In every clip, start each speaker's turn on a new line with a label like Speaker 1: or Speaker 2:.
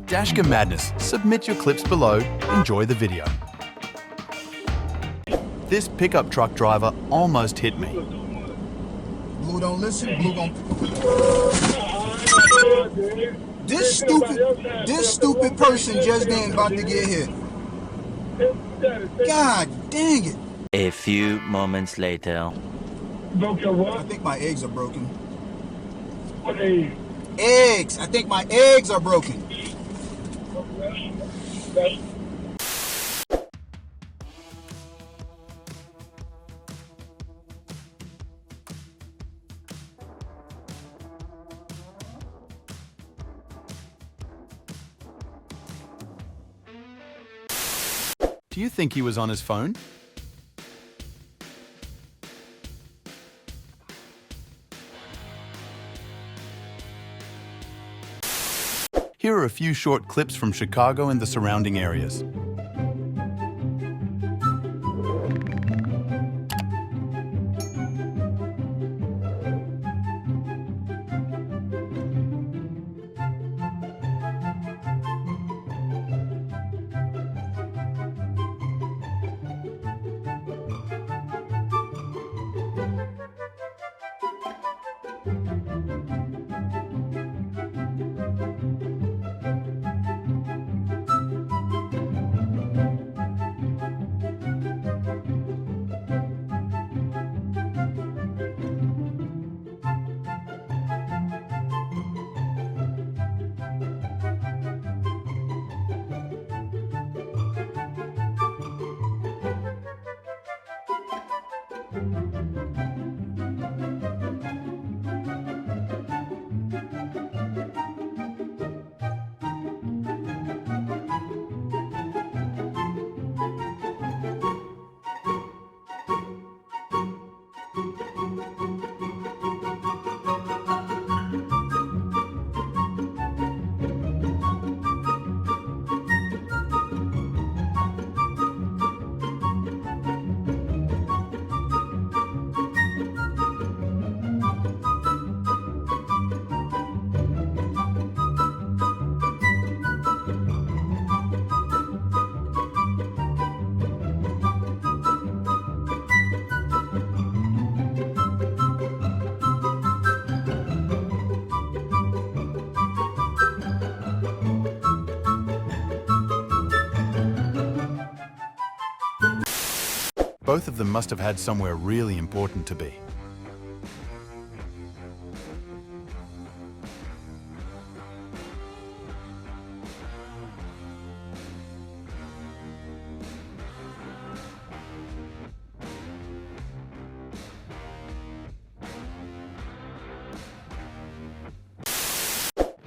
Speaker 1: Dashcam Madness. Submit your clips below. Enjoy the video. This pickup truck driver almost hit me.
Speaker 2: Blue don't listen, Blue gon' This stupid person just then about to get hit. God dang it.
Speaker 3: A few moments later.
Speaker 2: I think my eggs are broken.
Speaker 4: What eggs?
Speaker 2: Eggs! I think my eggs are broken.
Speaker 1: Do you think he was on his phone? Here are a few short clips from Chicago and the surrounding areas. Both of them must have had somewhere really important to be.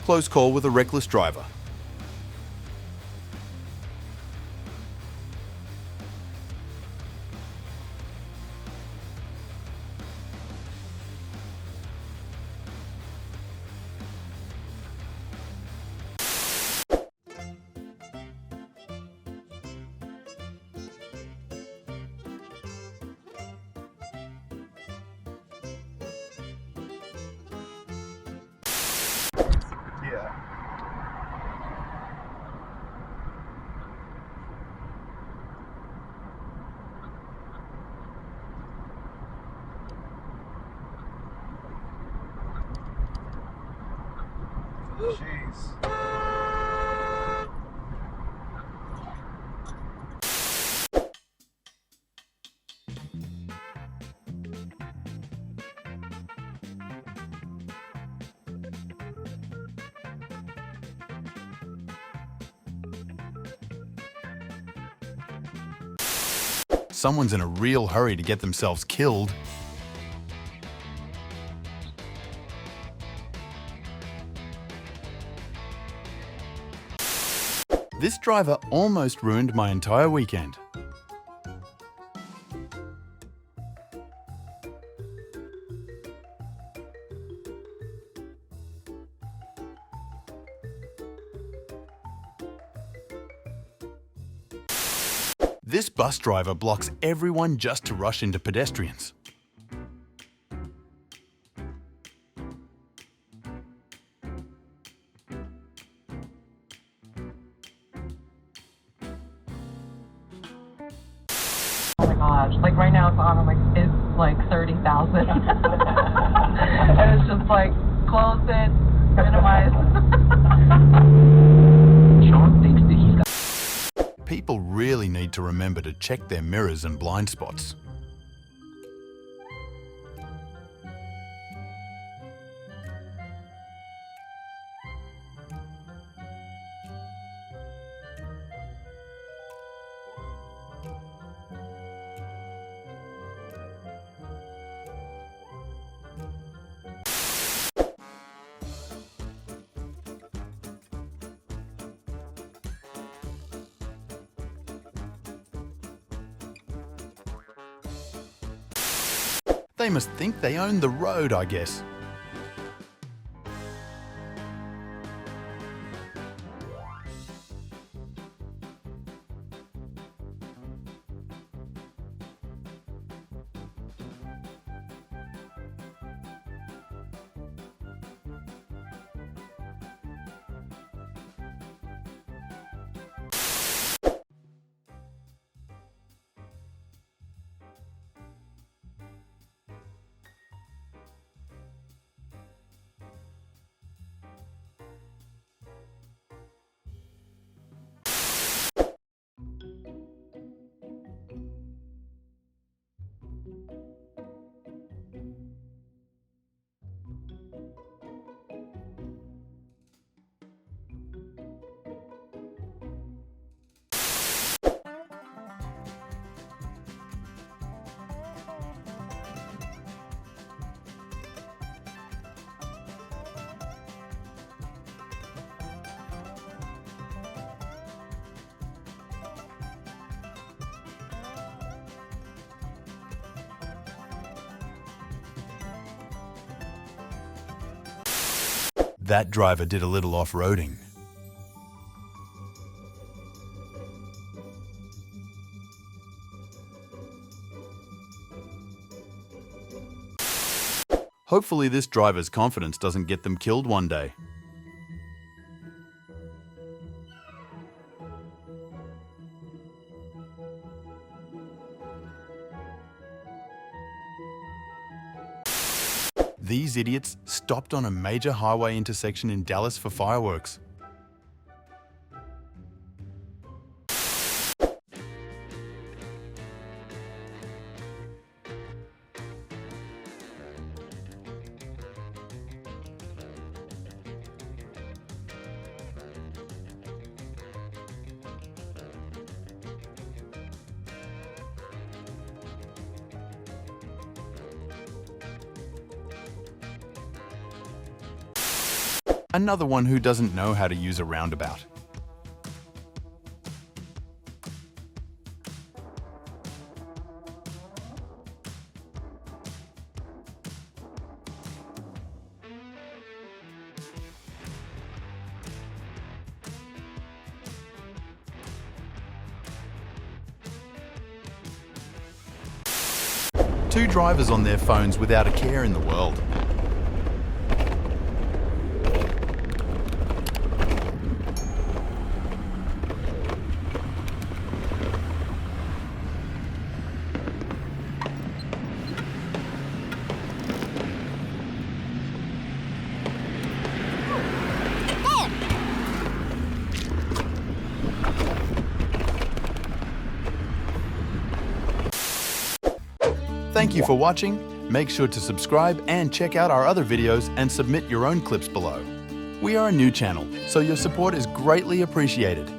Speaker 1: Close call with a reckless driver.
Speaker 2: Yeah. Jeez.
Speaker 1: Someone's in a real hurry to get themselves killed. This driver almost ruined my entire weekend. This bus driver blocks everyone just to rush into pedestrians.
Speaker 5: gosh. Like right now it's on, I'm like, it's like 30,000. And it's just like, close it, minimize. Sean thinks that he's got...
Speaker 1: People really need to remember to check their mirrors and blind spots. They must think they own the road, I guess. That driver did a little off-roading. Hopefully this driver's confidence doesn't get them killed one day. These idiots stopped on a major highway intersection in Dallas for fireworks. Another one who doesn't know how to use a roundabout. Two drivers on their phones without a care in the world. Thank you for watching. Make sure to subscribe and check out our other videos and submit your own clips below. We are a new channel, so your support is greatly appreciated.